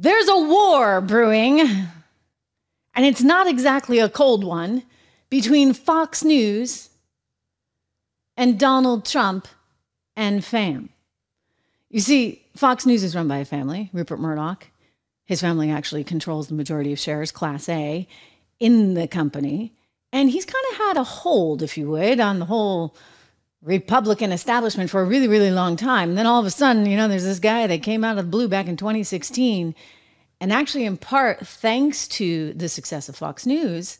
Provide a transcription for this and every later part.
There's a war brewing, and it's not exactly a cold one, between Fox News and Donald Trump and fam. You see, Fox News is run by a family, Rupert Murdoch. His family actually controls the majority of shares, Class A, in the company. And he's kind of had a hold, if you would, on the whole Republican establishment for a really, really long time. And then all of a sudden, there's this guy that came out of the blue back in 2016. And actually, in part, thanks to the success of Fox News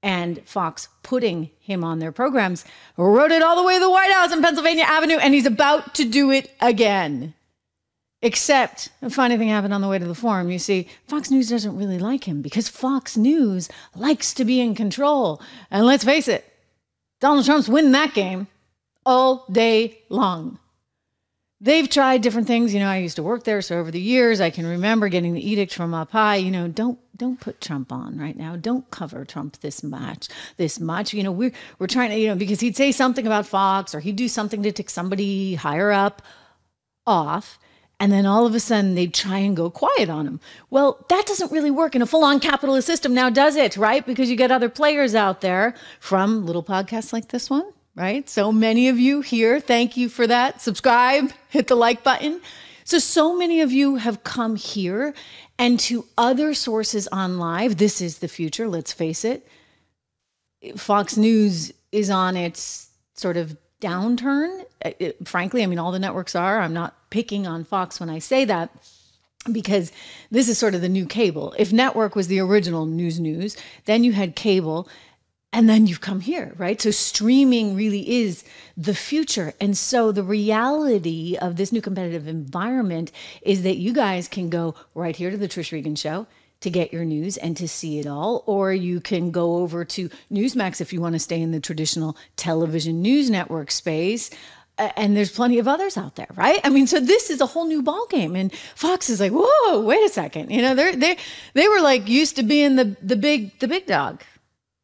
and Fox putting him on their programs, rode it all the way to the White House on Pennsylvania Avenue. And he's about to do it again. Except a funny thing happened on the way to the forum. You see, Fox News doesn't really like him because Fox News likes to be in control. And let's face it, Donald Trump's winning that game all day long. They've tried different things. I used to work there, so over the years, I can remember getting the edict from up high. Don't put Trump on right now. Don't cover Trump this much. We're trying to, because he'd say something about Fox or he'd do something to take somebody higher up off. And then all of a sudden they'd try and go quiet on him. Well, that doesn't really work in a full-on capitalist system now, does it? Right? Because you get other players out there from little podcasts like this one. Right? So many of you here, thank you for that. Subscribe, hit the like button. So many of you have come here and to other sources on live. This is the future, let's face it. Fox News is on its sort of downturn. Frankly, all the networks are. I'm not picking on Fox when I say that, because this is sort of the new cable. If network was the original news, then you had cable. And then you've come here, right? So streaming really is the future. And so the reality of this new competitive environment is that you guys can go right here to the Trish Regan Show to get your news and to see it all. Or you can go over to Newsmax if you want to stay in the traditional television news network space. And there's plenty of others out there, right? So this is a whole new ballgame. And Fox is like, whoa, wait a second. They were like used to being the big dog.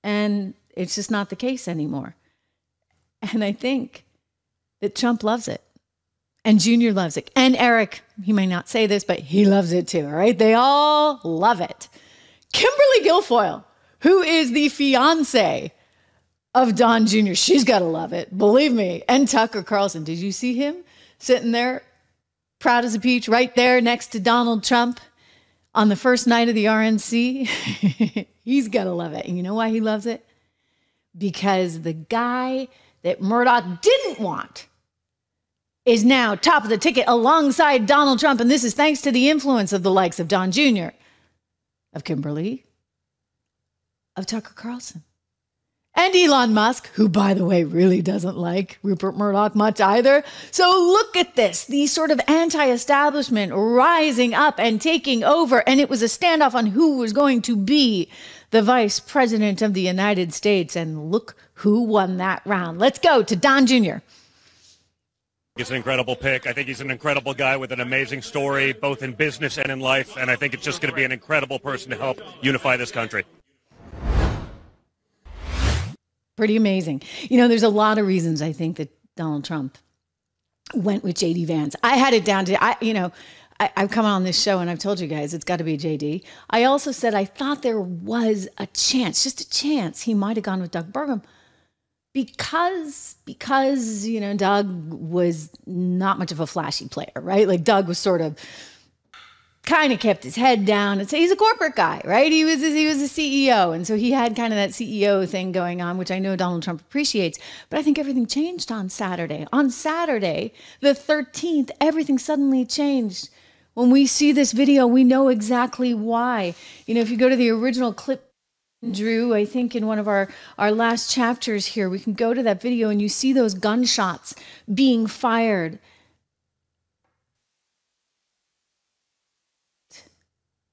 And it's just not the case anymore. And I think that Trump loves it. And Junior loves it. And Eric, he may not say this, but he loves it too, all right? They all love it. Kimberly Guilfoyle, who is the fiance of Don Jr., she's got to love it. Believe me. And Tucker Carlson, did you see him sitting there, proud as a peach, right there next to Donald Trump? On the first night of the RNC, he's got to love it. And you know why he loves it? Because the guy that Murdoch didn't want is now top of the ticket alongside Donald Trump. And this is thanks to the influence of the likes of Don Jr., of Kimberly, of Tucker Carlson, and Elon Musk, who, by the way, really doesn't like Rupert Murdoch much either. So look at this, the sort of anti-establishment rising up and taking over. And it was a standoff on who was going to be the vice president of the United States. And look who won that round. Let's go to Don Jr. He's an incredible pick. I think he's an incredible guy with an amazing story, both in business and in life. And I think it's just going to be an incredible person to help unify this country. Pretty amazing. There's a lot of reasons I think that Donald Trump went with JD Vance. I had it down to, I've come on this show and I've told you guys it's got to be JD. I also said I thought there was a chance, just a chance, he might have gone with Doug Burgum because Doug was not much of a flashy player, right? Like Doug was sort of kind of kept his head down. He's a corporate guy, right? He was a CEO. And so he had kind of that CEO thing going on, which I know Donald Trump appreciates. But I think everything changed on Saturday. On Saturday, the 13th, everything suddenly changed. When we see this video, we know exactly why. If you go to the original clip, Drew, I think in one of our last chapters here, we can go to that video and you see those gunshots being fired.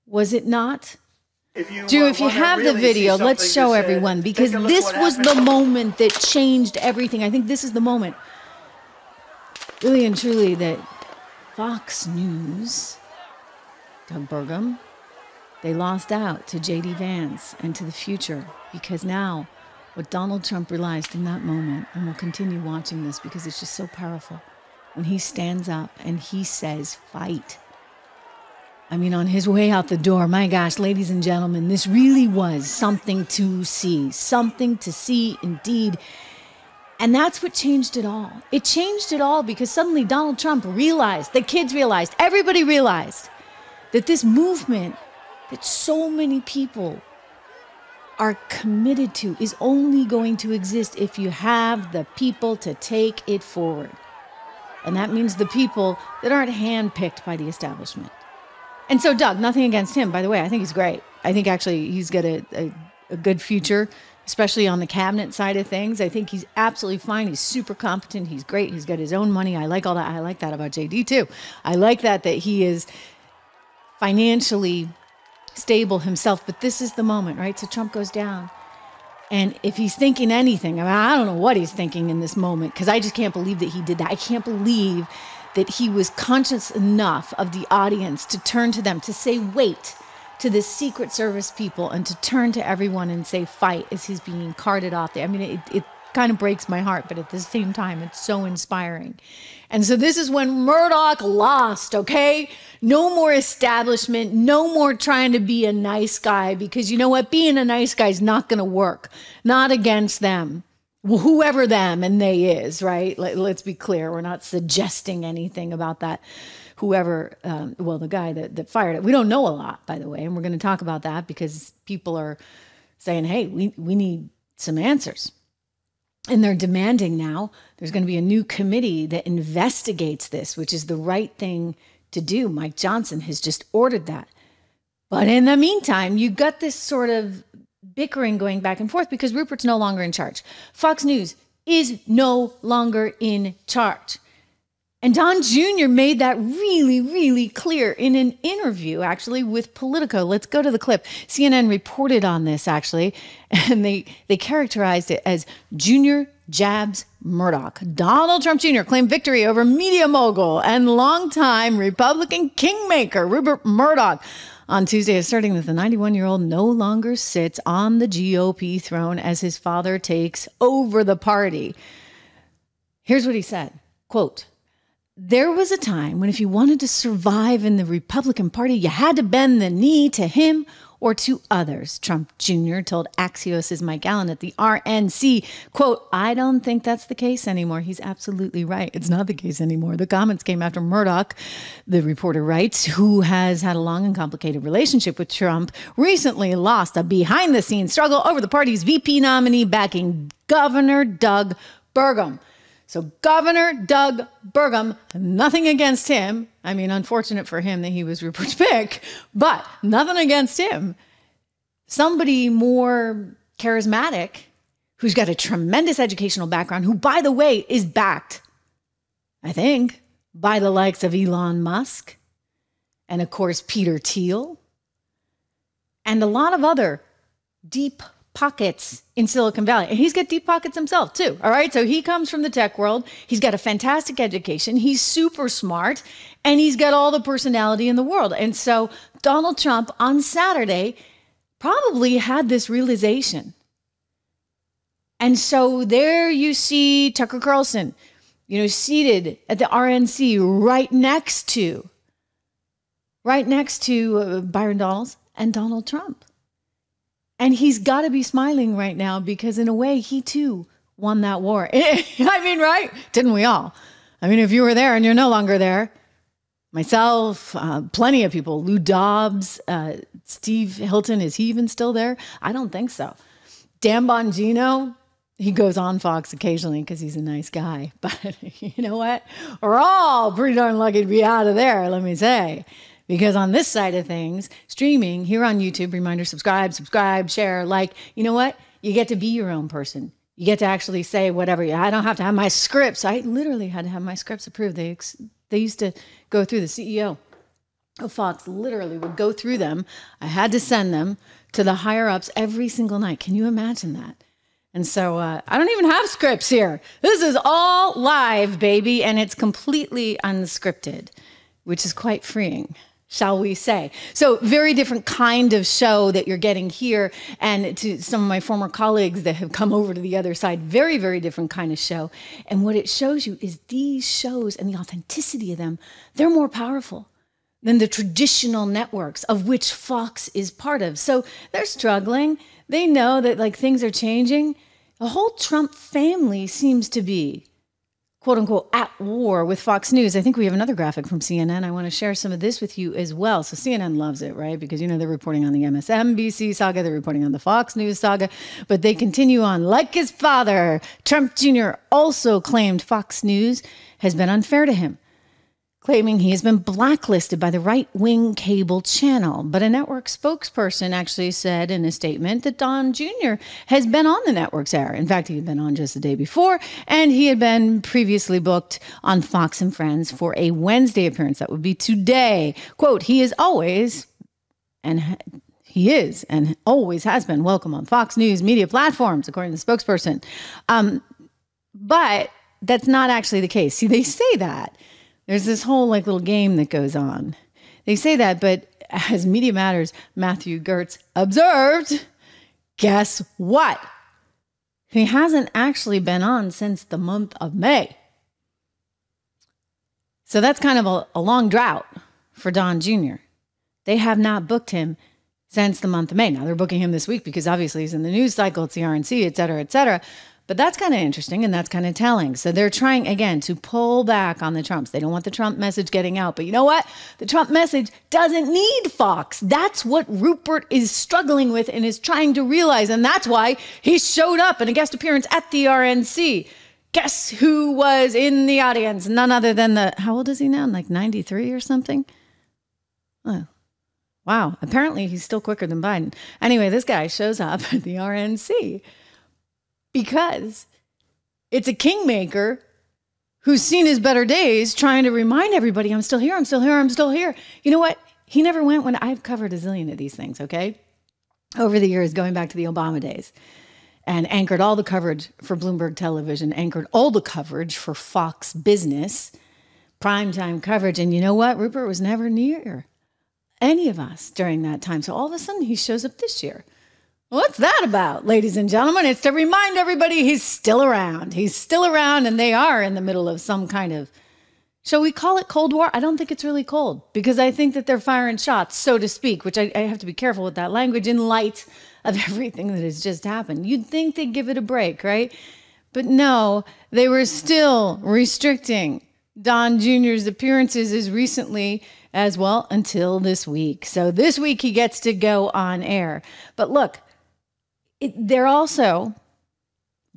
Was it not? Drew, if you have really the video, let's show everyone, because this was the moment that changed everything. I think this is the moment, really and truly, that Fox News, Doug Burgum, they lost out to JD Vance and to the future, because now what Donald Trump realized in that moment, and we'll continue watching this because it's just so powerful, when he stands up and he says, fight. I mean, on his way out the door, my gosh, ladies and gentlemen, this really was something to see indeed. And that's what changed it all. It changed it all because suddenly Donald Trump realized, the kids realized, everybody realized that this movement that so many people are committed to is only going to exist if you have the people to take it forward. And that means the people that aren't handpicked by the establishment. And so Doug, nothing against him, by the way, I think he's great. I think actually he's got a good future, especially on the cabinet side of things. I think he's absolutely fine. He's super competent. He's great. He's got his own money. I like all that. I like that about JD too. I like that he is financially stable himself. But this is the moment, right? So Trump goes down. And if he's thinking anything, I mean, I don't know what he's thinking in this moment, because I just can't believe that he did that. I can't believe that he was conscious enough of the audience to turn to them, to say, wait, to the Secret Service people, and to turn to everyone and say, fight, as he's being carted off there. I mean, it kind of breaks my heart, but at the same time, it's so inspiring. And so this is when Murdoch lost, okay? No more establishment, no more trying to be a nice guy, because you know what? Being a nice guy is not going to work. Not against them. Whoever them and they is, right? Let's be clear. We're not suggesting anything about that. Whoever, the guy that fired it. We don't know a lot, by the way, and we're going to talk about that because people are saying, hey, we need some answers. And they're demanding now, there's going to be a new committee that investigates this, which is the right thing to do. Mike Johnson has just ordered that. But in the meantime, you got this sort of bickering going back and forth because Rupert's no longer in charge. Fox News is no longer in charge. And Don Jr. made that really, really clear in an interview, actually, with Politico. Let's go to the clip. CNN reported on this, actually, and they characterized it as Junior jabs Murdoch. Donald Trump Jr. claimed victory over media mogul and longtime Republican kingmaker Rupert Murdoch on Tuesday, asserting that the 91-year-old no longer sits on the GOP throne as his father takes over the party. Here's what he said, quote, "There was a time when if you wanted to survive in the Republican Party, you had to bend the knee to him or to others," Trump Jr. told Axios' Mike Allen at the RNC. Quote, "I don't think that's the case anymore." He's absolutely right. It's not the case anymore. The comments came after Murdoch, the reporter writes, who has had a long and complicated relationship with Trump, recently lost a behind-the-scenes struggle over the party's VP nominee backing Governor Doug Burgum. So Governor Doug Burgum, nothing against him. I mean, unfortunate for him that he was Rupert's pick, but nothing against him. Somebody more charismatic, who's got a tremendous educational background, who, by the way, is backed, I think, by the likes of Elon Musk and, of course, Peter Thiel and a lot of other deep pockets in Silicon Valley. And he's got deep pockets himself too. All right. So he comes from the tech world. He's got a fantastic education. He's super smart and he's got all the personality in the world. And so Donald Trump on Saturday probably had this realization. And so there you see Tucker Carlson, seated at the RNC right next to Byron Donalds and Donald Trump. And he's got to be smiling right now because in a way, he too won that war. I mean, right? Didn't we all? I mean, if you were there and you're no longer there, myself, plenty of people, Lou Dobbs, Steve Hilton, is he even still there? I don't think so. Dan Bongino, he goes on Fox occasionally because he's a nice guy. But you know what? We're all pretty darn lucky to be out of there, let me say. Because on this side of things, streaming here on YouTube, reminder, subscribe, share, like, you know what? You get to be your own person. You get to actually say whatever. I don't have to have my scripts. I literally had to have my scripts approved. They used to go through, the CEO of Fox literally would go through them. I had to send them to the higher ups every single night. Can you imagine that? And so I don't even have scripts here. This is all live, baby. And it's completely unscripted, which is quite freeing, shall we say. So very different kind of show that you're getting here. And to some of my former colleagues that have come over to the other side, very, very different kind of show. And what it shows you is these shows and the authenticity of them, they're more powerful. than the traditional networks of which Fox is part of. So they're struggling. They know that like things are changing. The whole Trump family seems to be, quote unquote, at war with Fox News. I think we have another graphic from CNN. I want to share some of this with you as well. So CNN loves it, right? Because, you know, they're reporting on the MSNBC saga. They're reporting on the Fox News saga. But they continue on like his father. Trump Jr. also claimed Fox News has been unfair to him, claiming he has been blacklisted by the right-wing cable channel. But a network spokesperson actually said in a statement that Don Jr. has been on the network's air. In fact, he had been on just the day before, and he had been previously booked on Fox and Friends for a Wednesday appearance. That would be today. Quote, he is always, and he is, and always has been welcome on Fox News media platforms, according to the spokesperson. But that's not actually the case. See, they say that. There's this whole like little game that goes on. They say that, but as Media Matters, Matthew Gertz observed, guess what? He hasn't actually been on since the month of May. So that's kind of a long drought for Don Jr. They have not booked him since the month of May. Now they're booking him this week because obviously he's in the news cycle, it's the RNC, et cetera, et cetera. But that's kind of interesting and that's kind of telling. So they're trying, again, to pull back on the Trumps. They don't want the Trump message getting out. But you know what? The Trump message doesn't need Fox. That's what Rupert is struggling with and is trying to realize. And that's why he showed up in a guest appearance at the RNC. Guess who was in the audience? None other than how old is he now? Like 93 or something? Oh, wow. Apparently he's still quicker than Biden. Anyway, this guy shows up at the RNC. Because it's a kingmaker who's seen his better days trying to remind everybody, I'm still here, I'm still here, I'm still here. You know what? He never went when I've covered a zillion of these things, okay? Over the years, going back to the Obama days, and anchored all the coverage for Bloomberg Television, anchored all the coverage for Fox Business, primetime coverage. And you know what? Rupert was never near any of us during that time. So all of a sudden, he shows up this year. What's that about, ladies and gentlemen? It's to remind everybody he's still around. He's still around, and they are in the middle of some kind of, shall we call it Cold War? I don't think it's really cold, because I think that they're firing shots, so to speak, which I have to be careful with that language in light of everything that has just happened. You'd think they'd give it a break, right? But no, they were still restricting Don Jr.'s appearances as recently as well until this week. So this week he gets to go on air. But look, they're also,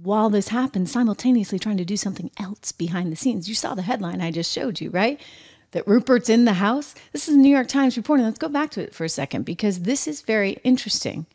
while this happens, simultaneously trying to do something else behind the scenes. You saw the headline I just showed you, right? That Rupert's in the house. This is the New York Times reporting. Let's go back to it for a second because this is very interesting.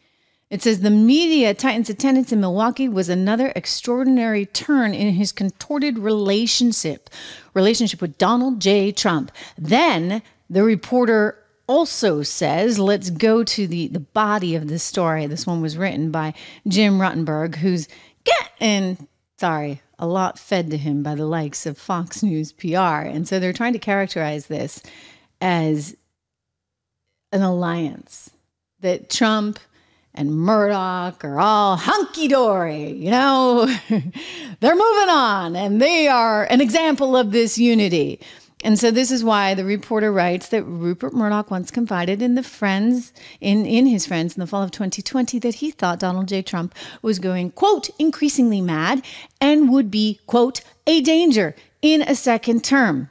It says the media tightens attendance in Milwaukee was another extraordinary turn in his contorted relationship with Donald J. Trump. Then the reporter also says, let's go to the body of this story. This one was written by Jim Ruttenberg, who's getting, a lot fed to him by the likes of Fox News PR. And so they're trying to characterize this as an alliance, that Trump and Murdoch are all hunky-dory, you know, they're moving on and they are an example of this unity. And so this is why the reporter writes that Rupert Murdoch once confided in his friends in the fall of 2020 that he thought Donald J. Trump was going, quote, increasingly mad and would be, quote, a danger in a second term.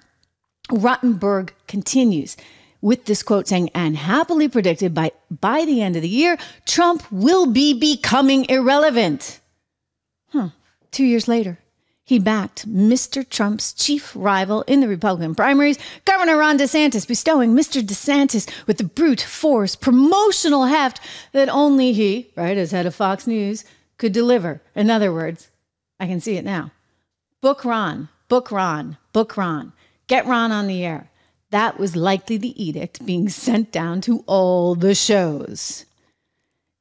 Ruttenberg continues with this quote saying, and happily predicted by the end of the year, Trump will be becoming irrelevant. 2 years later, he backed Mr. Trump's chief rival in the Republican primaries, Governor Ron DeSantis, bestowing Mr. DeSantis with the brute force promotional heft that only he, right, as head of Fox News, could deliver. In other words, I can see it now. Book Ron, book Ron, book Ron. Get Ron on the air. That was likely the edict being sent down to all the shows.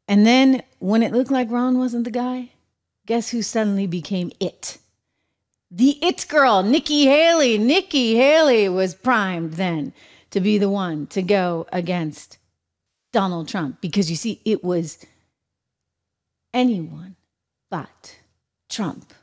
And then when it looked like Ron wasn't the guy, guess who suddenly became it? The it girl, Nikki Haley. Nikki Haley was primed then to be the one to go against Donald Trump. Because you see, it was anyone but Trump.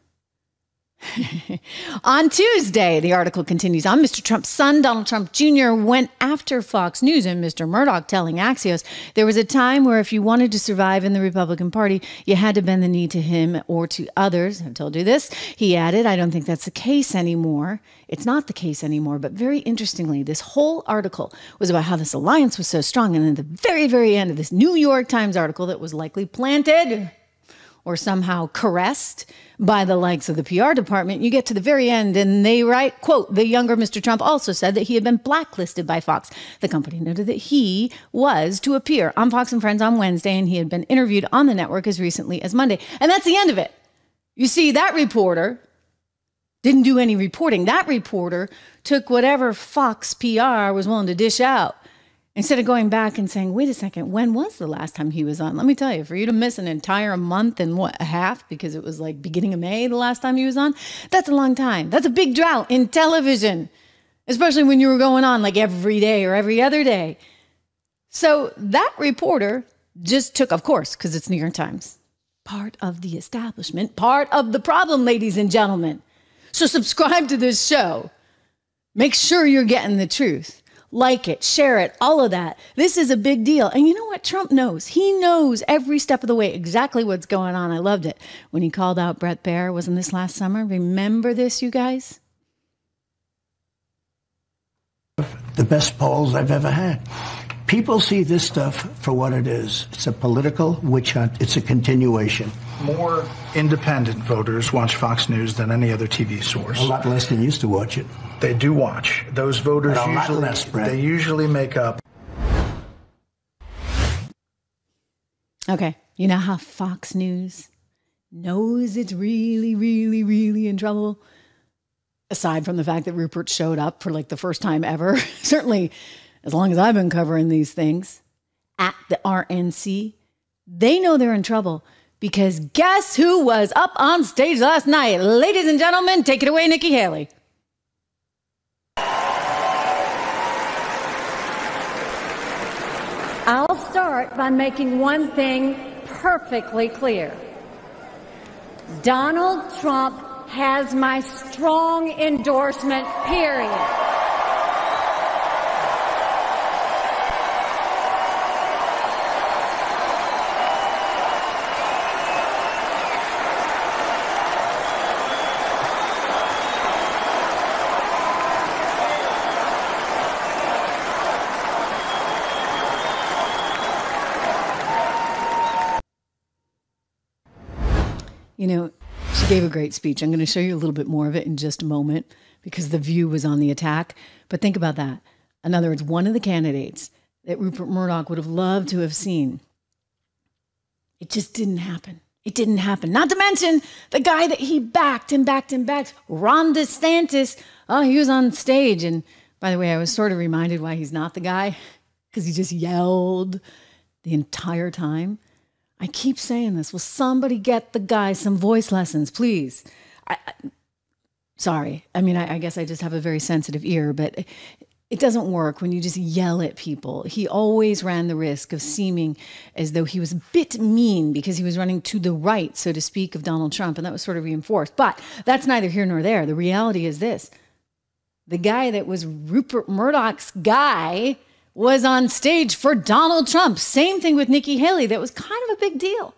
On Tuesday, the article continues on, Mr. Trump's son, Donald Trump Jr., went after Fox News and Mr. Murdoch, telling Axios there was a time where if you wanted to survive in the Republican Party, you had to bend the knee to him or to others. I've told you this. He added, I don't think that's the case anymore. It's not the case anymore. But very interestingly, this whole article was about how this alliance was so strong. And at the very, very end of this New York Times article that was likely planted or somehow caressed by the likes of the PR department, you get to the very end and they write, quote, the younger Mr. Trump also said that he had been blacklisted by Fox. The company noted that he was to appear on Fox and Friends on Wednesday and he had been interviewed on the network as recently as Monday. And that's the end of it. You see, that reporter didn't do any reporting. That reporter took whatever Fox PR was willing to dish out, instead of going back and saying, wait a second, when was the last time he was on? Let me tell you, for you to miss an entire month and a half, because it was like beginning of May the last time he was on, that's a long time. That's a big drought in television, especially when you were going on like every day or every other day. So that reporter just took, of course, because it's New York Times, part of the establishment, part of the problem, ladies and gentlemen. So subscribe to this show. Make sure you're getting the truth. Like it, share it, all of that. This is a big deal. And you know what? Trump knows. He knows every step of the way exactly what's going on. I loved it when he called out Brett Baier. Wasn't this last summer? Remember this, you guys? The best polls I've ever had. People see this stuff for what it is. It's a political witch hunt. It's a continuation. More independent voters watch Fox News than any other TV source. A lot less than used to watch it. They do watch. Those voters usually make up. Okay. You know how Fox News knows it's really, really, really in trouble? Aside from the fact that Rupert showed up for like the first time ever, certainly as long as I've been covering these things, at the RNC, they know they're in trouble because guess who was up on stage last night? Ladies and gentlemen, take it away, Nikki Haley. I'll start by making one thing perfectly clear. Donald Trump has my strong endorsement, period. You know, she gave a great speech. I'm going to show you a little bit more of it in just a moment because The View was on the attack. But think about that. In other words, one of the candidates that Rupert Murdoch would have loved to have seen, it just didn't happen. It didn't happen. Not to mention the guy that he backed, Ron DeSantis. Oh, he was on stage. And by the way, I was sort of reminded why he's not the guy, because he just yelled the entire time. I keep saying this. Will somebody get the guy some voice lessons, please? Sorry. I mean, I guess I just have a very sensitive ear, but it doesn't work when you just yell at people. He always ran the risk of seeming as though he was a bit mean because he was running to the right, so to speak, of Donald Trump, and that was sort of reinforced. But that's neither here nor there. The reality is this. The guy that was Rupert Murdoch's guy was on stage for Donald Trump. Same thing with Nikki Haley. That was kind of a big deal.